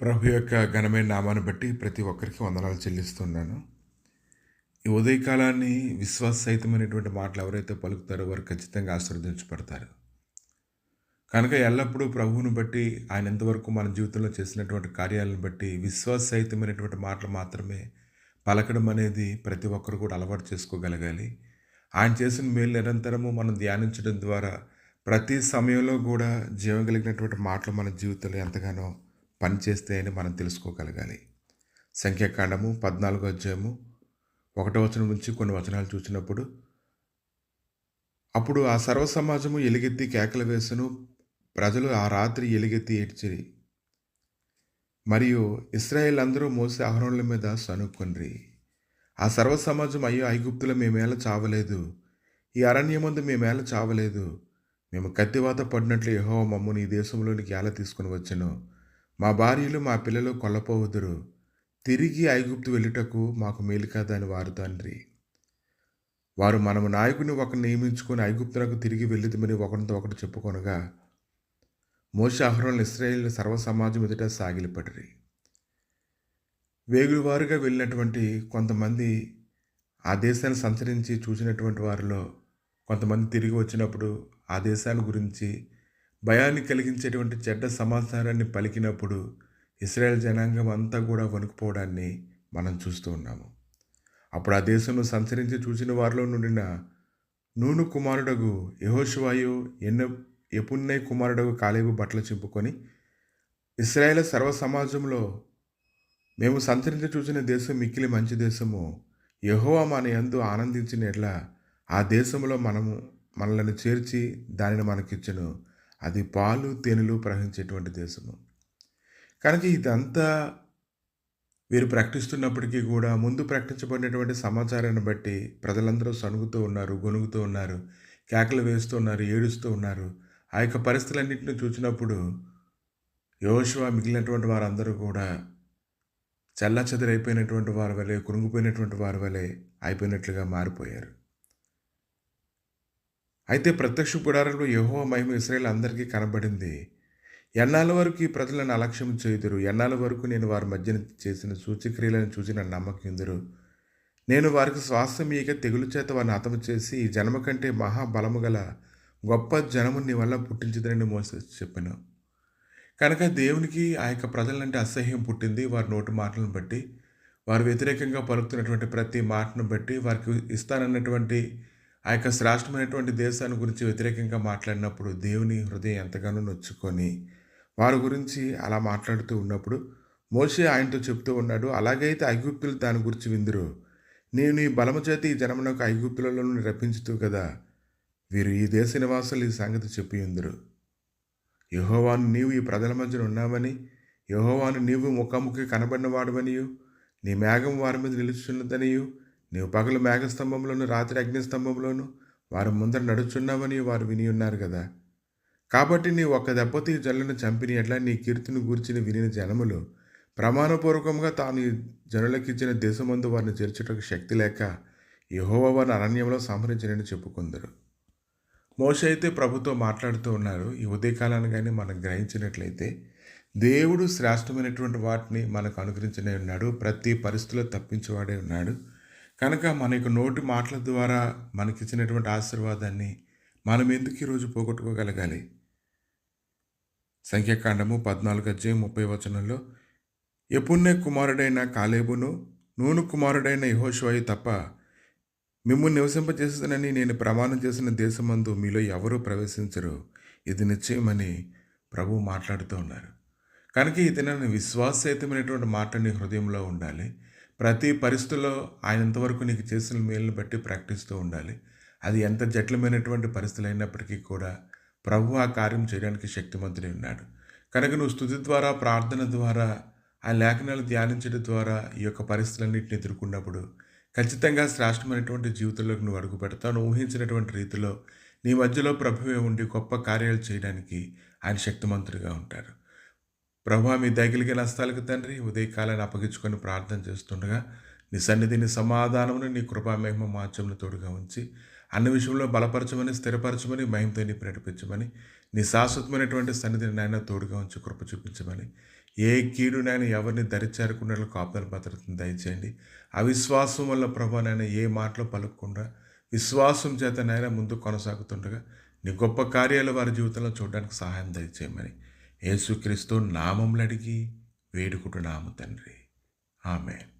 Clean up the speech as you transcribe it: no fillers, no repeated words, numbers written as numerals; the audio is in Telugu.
ప్రభు యొక్క ఘనమైన నామాన్ని బట్టి ప్రతి ఒక్కరికి వందనాలు చెల్లిస్తున్నాను. ఈ ఉదయకాలాన్ని విశ్వాససహితమైనటువంటి మాటలు ఎవరైతే పలుకుతారో వారు ఖచ్చితంగా ఆశీర్వదించబడతారు. కనుక ఎల్లప్పుడూ ప్రభువును బట్టి ఆయన ఎంతవరకు మన జీవితంలో చేసినటువంటి కార్యాలను బట్టి విశ్వాససహితమైనటువంటి మాటలు మాత్రమే పలకడం అనేది ప్రతి ఒక్కరు కూడా అలవాటు చేసుకోగలగాలి. ఆయన చేసిన మేలు నిరంతరము మనం ధ్యానించడం ద్వారా ప్రతి సమయంలో కూడా జీవం కలిగినటువంటి మాటలు మన జీవితంలో ఎంతగానో పనిచేస్తాయని మనం తెలుసుకోగలగాలి. సంఖ్యాకాండము 14వ అధ్యాయము 1వ వచనం నుంచి కొన్ని వచనాలు చూసినప్పుడు, అప్పుడు ఆ సర్వ సమాజము ఎలుగెత్తి కేకలు వేసెను, ప్రజలు ఆ రాత్రి ఎలుగెత్తి ఏడ్చిరి. మరియు ఇశ్రాయేలు అందరూ మోసే అహరోనుల మీద సణుక్కొనిరి. ఆ సర్వ సమాజం, అయ్యో ఐగుప్తులో మేమేళ చావలేదు, ఈ అరణ్యమందు మేమేళ చావలేదు, మేము కత్తివాత పడినట్లు యెహోవా మమ్మును ఈ దేశంలోనికి ఎలా తీసుకుని వచ్చెను, మా భార్యలు మా పిల్లలు కొల్లపోవుదురు, తిరిగి ఐగుప్తు వెళ్ళుటకు మాకు మేలు కాదా అని వారితో అనిరి. వారు మనము నాయకుని ఒకరిని నియమించుకొని ఐగుప్తునకు తిరిగి వెళ్ళుదమని ఒకరితో ఒకటి చెప్పుకొనగా, మోషే అహరోనులు ఇశ్రాయేలు సర్వ సమాజం ఎదుట సాగిలపడిరి. వేగులవారుగా వెళ్ళినటువంటి కొంతమంది ఆ దేశాన్ని సంచరించి చూసినటువంటి వారిలో కొంతమంది తిరిగి వచ్చినప్పుడు ఆ దేశాన్ని గురించి భయాన్ని కలిగించేటువంటి చెడ్డ సమాచారాన్ని పలికినప్పుడు ఇశ్రాయేల్ జనాంగం అంతా కూడా వణుకుపోవడాన్ని మనం చూస్తూ ఉన్నాము. అప్పుడు ఆ దేశంలో సంచరించి చూసిన వారిలో నుండిన నూను కుమారుడగు యెహోషువయు యెఫున్నె కుమారుడగు కాలేబు బట్టలు చింపుకొని, ఇశ్రాయేలు సర్వ సమాజంలో మేము సంచరించి చూసిన దేశం మిక్కిలి మంచి దేశము, యెహోవా మన యందు ఆనందించిన ఎడ్ల ఆ దేశంలో మనలను చేర్చి దానిని మనకిచ్చెను, అది పాలు తేనెలు ప్రవహించేటువంటి దేశము. కనుక ఇదంతా వీరు ప్రకటిస్తున్నప్పటికీ కూడా ముందు ప్రకటించబడినటువంటి సమాచారాన్ని బట్టి ప్రజలందరూ సణుగుతూ ఉన్నారు, గొణుగుతూ ఉన్నారు, కేకలు వేస్తూ ఉన్నారు, ఏడుస్తూ ఉన్నారు. ఆ యొక్క పరిస్థితులన్నింటినీ చూసినప్పుడు యెహోషువ మిగిలినటువంటి వారందరూ కూడా చెల్లాచెదరైపోయినటువంటి వారి వలె, కృంగిపోయినటువంటి వారి వలె అయిపోయినట్లుగా మారిపోయారు. అయితే ప్రత్యక్ష గుడారంలో యెహోవా మహిమ ఇశ్రాయేలు అందరికీ కనబడింది. ఎన్నాళ్ళ వరకు ఈ ప్రజలను అలక్ష్యం చేయుదురు, ఎన్నాళ్ళ వరకు నేను వారి మధ్యన చేసిన సూచక్రియలను చూసి నన్ను నమ్మకిందురు, నేను వారికి స్వాస్థ్యం ఇక తెగులు చేత వారిని హతము చేసి ఈ జన్మ కంటే మహాబలము గల గొప్ప జనము నీ వల్ల పుట్టించదని మోసే చెప్పాను. కనుక దేవునికి ఆ యొక్క ప్రజలంటే అసహ్యం పుట్టింది. వారి నోటి మాటలను బట్టి, వారు వ్యతిరేకంగా పలుకుతున్నటువంటి ప్రతి మాటను బట్టి, వారికి ఇస్తానన్నటువంటి ఆ యొక్క శ్రేష్టమైనటువంటి దేశాన్ని గురించి వ్యతిరేకంగా మాట్లాడినప్పుడు దేవుని హృదయం ఎంతగానో నొచ్చుకొని వారి గురించి అలా మాట్లాడుతూ ఉన్నప్పుడు మోషే ఆయనతో చెప్తూ ఉన్నాడు, అలాగైతే ఐగుప్తులు దాని గురించి విందురు, నేను నీ బలము చేత ఈ జనమునకు ఐగుప్తులలో నుండి రప్పించుతూ కదా, వీరు ఈ దేశ నివాసులు ఈ సంగతి చెప్పి ఉందరు. యెహోవాను నీవు ఈ ప్రజల మధ్యన ఉన్నావని, యెహోవాను నీవు ముఖాముఖి కనబడిన వాడవనియు, నీ మేఘం వారి మీద నిలుచున్నదనియు, నీవు పగలు మేఘస్తంభంలోను రాత్రి అగ్నిస్తంభంలోను వారి ముందర నడుచున్నావని వారు విని ఉన్నారు కదా. కాబట్టి నీ ఒక్క దెబ్బతో ఈ జనులను చంపిన ఎట్లా నీ కీర్తిని గూర్చిన వినిన జనములు ప్రమాణపూర్వకంగా తాను ఈ జనులకిచ్చిన దేశమందు వారిని చేర్చుటకు శక్తి లేక యెహోవా వారిని అరణ్యంలో సంహరించినని చెప్పుకుందరు. మోషే అయితే ప్రభుతో మాట్లాడుతూ ఉన్నారు. ఈ ఉదయకాలాన్ని కానీ మనం గ్రహించినట్లయితే దేవుడు శ్రేష్టమైనటువంటి వాటిని మనకు అనుగ్రహించనే ఉన్నాడు. ప్రతి పరిస్థితిలో తప్పించేవాడే ఉన్నాడు. కనుక మన యొక్క నోటి మాటల ద్వారా మనకిచ్చినటువంటి ఆశీర్వాదాన్ని మనం ఎందుకు ఈరోజు పోగొట్టుకోగలగాలి? సంఖ్యాకాండము 14వ అధ్యాయం 30వ వచనంలో, యెఫున్నె కుమారుడైన కాలేబును నూను కుమారుడైన యెహోషువయు తప్ప మిమ్ము నివసింపజేస్తుందని నేను ప్రమాణం చేసిన దేశమందు మీలో ఎవరూ ప్రవేశించరు, ఇది నిశ్చయమని ప్రభువు మాట్లాడుతూ ఉన్నారు. కనుక ఈ దినాన్ని విశ్వాసయుతమైనటువంటి మాట నీ హృదయంలో ఉండాలి. ప్రతి పరిస్థితుల్లో ఆయన ఎంతవరకు నీకు చేసిన మేలును బట్టి ప్రకటిస్తూ ఉండాలి. అది ఎంత జటిలమైనటువంటి పరిస్థితులు అయినప్పటికీ కూడా ప్రభు ఆ కార్యం చేయడానికి శక్తిమంతుడై ఉన్నాడు. కనుక నువ్వు స్తుతి ద్వారా, ప్రార్థన ద్వారా, ఆ లేఖనాలు ధ్యానించడం ద్వారా ఈ యొక్క పరిస్థితులన్నింటినీ ఎదుర్కొన్నప్పుడు ఖచ్చితంగా శ్రేష్టమైనటువంటి జీవితంలోకి నువ్వు అడుగు పెడతావు. నువ్వు ఊహించినటువంటి రీతిలో నీ మధ్యలో ప్రభువే ఉండి గొప్ప కార్యాలు చేయడానికి ఆయన శక్తిమంతుడిగా ఉంటారు. ప్రభువా, మీ దయగలిగిన హస్తాలకు తండ్రి, ఉదయకాలాన్ని అప్పగించుకొని ప్రార్థన చేస్తుండగా నీ సన్నిధిని, సమాధానమును, నీ కృపా మహిమ మాత్యమును తోడుగా ఉంచి అన్ని విషయంలో బలపరచమని, స్థిరపరచమని, మహిమతో నీ నడిపించమని, నీ శాశ్వతమైనటువంటి సన్నిధిని నాయన తోడుగా ఉంచి కృప చూపించమని ఏ కీడునైనా ఎవరిని దరిచేరకుండా కాపుదల భద్రతను దయచేయండి. అవిశ్వాసం వల్ల ప్రభానైనా ఏ మాటలో పలకకుండా విశ్వాసం చేతనైనా ముందు కొనసాగుతుండగా నీ గొప్ప కార్యాలు వారి జీవితంలో చూడడానికి సహాయం దయచేయమని యేసుక్రీస్తు నామములో అడిగి వేడుకుంటున్నాము తండ్రి. ఆమేన్.